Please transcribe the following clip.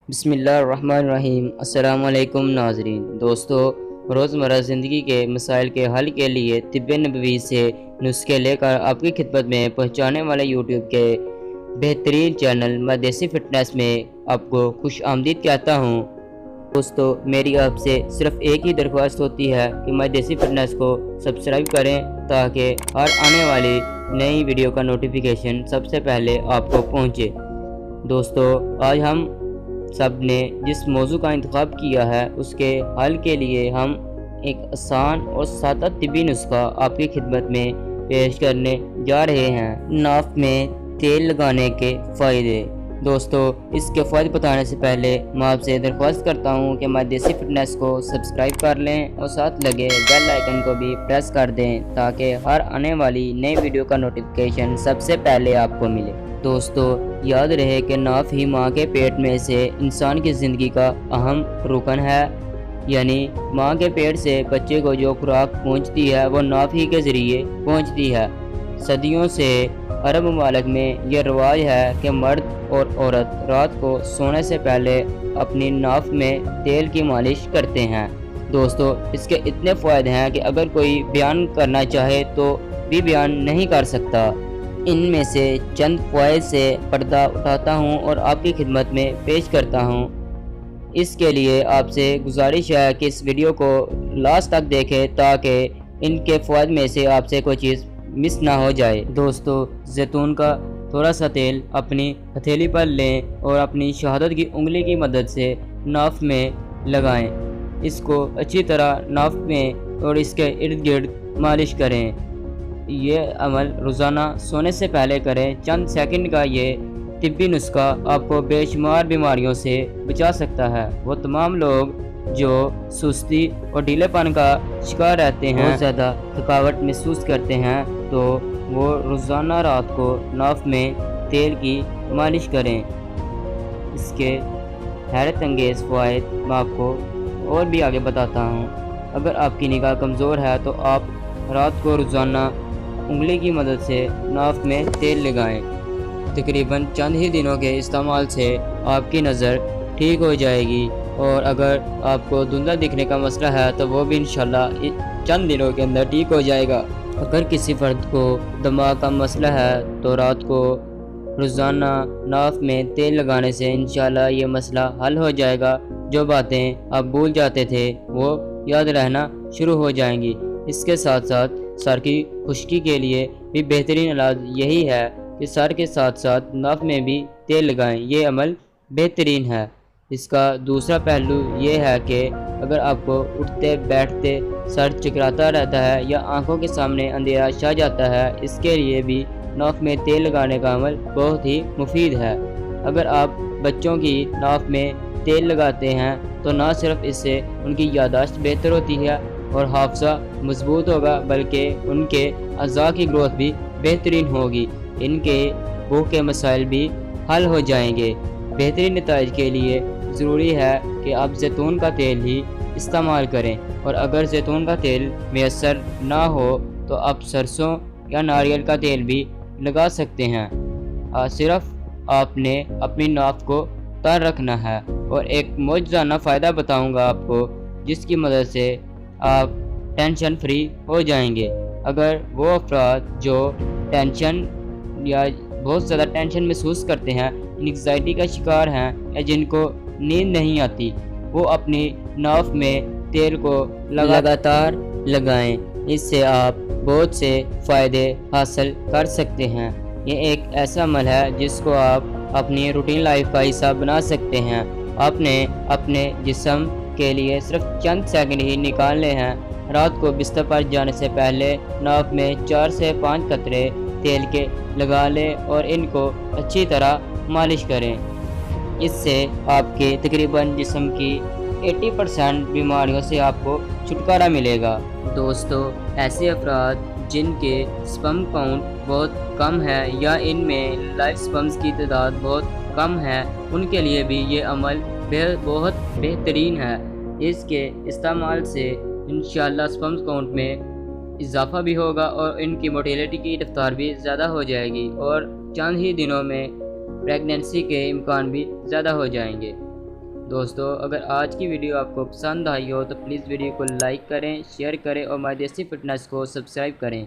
بسم اللہ الرحمن الرحیم۔ السلام علیکم ناظرین۔ دوستو، روزمرہ زندگی کے مسائل کے حل کے لیے طب نبوی سے نسخے لے کر آپ کی خدمت میں پہنچانے والے یوٹیوب کے بہترین چینل میں دیسی فٹنس میں آپ کو خوش آمدید کہتا ہوں۔ دوستو، میری آپ سے صرف ایک ہی درخواست ہوتی ہے کہ میں دیسی فٹنس کو سبسکرائب کریں تاکہ ہر آنے والی نئی ویڈیو کا نوٹیفیکیشن سب سے پہلے آپ کو پہنچے۔ دوستو، آج ہم سب نے جس موضوع کا انتخاب کیا ہے اس کے حل کے لیے ہم ایک آسان اور سادہ طبی نسخہ آپ کی خدمت میں پیش کرنے جا رہے ہیں۔ ناف میں تیل لگانے کے فائدے۔ دوستو، اس کے فائدے بتانے سے پہلے میں آپ سے درخواست کرتا ہوں کہ میں دیسی فٹنس کو سبسکرائب کر لیں اور ساتھ لگے بیل آئیکن کو بھی پریس کر دیں تاکہ ہر آنے والی نئی ویڈیو کا نوٹیفیکیشن سب سے پہلے آپ کو ملے۔ دوستو، یاد رہے کہ ناف ہی ماں کے پیٹ میں سے انسان کی زندگی کا اہم رکن ہے، یعنی ماں کے پیٹ سے بچے کو جو خوراک پہنچتی ہے وہ ناف ہی کے ذریعے پہنچتی ہے۔ صدیوں سے عرب ممالک میں یہ رواج ہے کہ مرد اور عورت رات کو سونے سے پہلے اپنی ناف میں تیل کی مالش کرتے ہیں۔ دوستو، اس کے اتنے فوائد ہیں کہ اگر کوئی بیان کرنا چاہے تو بھی بیان نہیں کر سکتا۔ ان میں سے چند فوائد سے پردہ اٹھاتا ہوں اور آپ کی خدمت میں پیش کرتا ہوں۔ اس کے لیے آپ سے گزارش ہے کہ اس ویڈیو کو لاسٹ تک دیکھیں تاکہ ان کے فوائد میں سے آپ سے کوئی چیز مس نہ ہو جائے۔ دوستو، زیتون کا تھوڑا سا تیل اپنی ہتھیلی پر لیں اور اپنی شہادت کی انگلی کی مدد سے ناف میں لگائیں۔ اس کو اچھی طرح ناف میں اور اس کے ارد گرد مالش کریں۔ یہ عمل روزانہ سونے سے پہلے کریں۔ چند سیکنڈ کا یہ طبی نسخہ آپ کو بے شمار بیماریوں سے بچا سکتا ہے۔ وہ تمام لوگ جو سستی اور ڈھیلے پن کا شکار رہتے ہیں، بہت زیادہ تھکاوٹ محسوس کرتے ہیں، تو وہ روزانہ رات کو ناف میں تیل کی مالش کریں۔ اس کے حیرت انگیز فوائد میں آپ کو اور بھی آگے بتاتا ہوں۔ اگر آپ کی نگاہ کمزور ہے تو آپ رات کو روزانہ انگلی کی مدد سے ناف میں تیل لگائیں۔ تقریباً چند ہی دنوں کے استعمال سے آپ کی نظر ٹھیک ہو جائے گی، اور اگر آپ کو دھندلا دکھنے کا مسئلہ ہے تو وہ بھی انشاءاللہ چند دنوں کے اندر ٹھیک ہو جائے گا۔ اگر کسی فرد کو دماغ کا مسئلہ ہے تو رات کو روزانہ ناف میں تیل لگانے سے انشاءاللہ یہ مسئلہ حل ہو جائے گا۔ جو باتیں آپ بھول جاتے تھے وہ یاد رہنا شروع ہو جائیں گی۔ اس کے ساتھ ساتھ سر کی خشکی کے لیے بھی بہترین علاج یہی ہے کہ سر کے ساتھ ساتھ ناف میں بھی تیل لگائیں۔ یہ عمل بہترین ہے۔ اس کا دوسرا پہلو یہ ہے کہ اگر آپ کو اٹھتے بیٹھتے سر چکراتا رہتا ہے یا آنکھوں کے سامنے اندھیرا چھا جاتا ہے، اس کے لیے بھی ناف میں تیل لگانے کا عمل بہت ہی مفید ہے۔ اگر آپ بچوں کی ناف میں تیل لگاتے ہیں تو نہ صرف اس سے ان کی یادداشت بہتر ہوتی ہے اور حافظہ مضبوط ہوگا، بلکہ ان کے اعضاء کی گروتھ بھی بہترین ہوگی۔ ان کے بھوک کے مسائل بھی حل ہو جائیں گے۔ بہترین نتائج کے لیے ضروری ہے کہ آپ زیتون کا تیل ہی استعمال کریں، اور اگر زیتون کا تیل میسر نہ ہو تو آپ سرسوں یا ناریل کا تیل بھی لگا سکتے ہیں۔ صرف آپ نے اپنی ناف کو تر رکھنا ہے۔ اور ایک معجزانہ فائدہ بتاؤں گا آپ کو جس کی مدد سے آپ ٹینشن فری ہو جائیں گے۔ اگر وہ افراد جو ٹینشن یا بہت زیادہ ٹینشن محسوس کرتے ہیں، انگزائٹی کا شکار ہیں، یا جن کو نیند نہیں آتی، وہ اپنی ناف میں تیل کو لگاتار لگائیں۔ اس سے آپ بہت سے فائدے حاصل کر سکتے ہیں۔ یہ ایک ایسا عمل ہے جس کو آپ اپنی روٹین لائف کا حصہ بنا سکتے ہیں۔ آپ نے اپنے جسم کے لیے صرف چند سیکنڈ ہی نکالنے ہیں۔ رات کو بستر پر جانے سے پہلے ناف میں 4 سے 5 قطرے تیل کے لگا لیں اور ان کو اچھی طرح مالش کریں۔ اس سے آپ کے تقریباً جسم کی 80% بیماریوں سے آپ کو چھٹکارا ملے گا۔ دوستو، ایسے افراد جن کے سپرم کاؤنٹ بہت کم ہے یا ان میں لائف سپرمز کی تعداد بہت کم ہے، ان کے لیے بھی یہ عمل بہت بہترین ہے۔ اس کے استعمال سے انشاءاللہ سپرم کاؤنٹ میں اضافہ بھی ہوگا اور ان کی موٹیلیٹی کی رفتار بھی زیادہ ہو جائے گی، اور چند ہی دنوں میں پریگننسی کے امکان بھی زیادہ ہو جائیں گے۔ دوستو اگر آج کی ویڈیو آپ کو پسند آئی ہو تو پلیز ویڈیو کو لائک کریں، شیئر کریں اور مائی دیسی فٹنس کو سبسکرائب کریں۔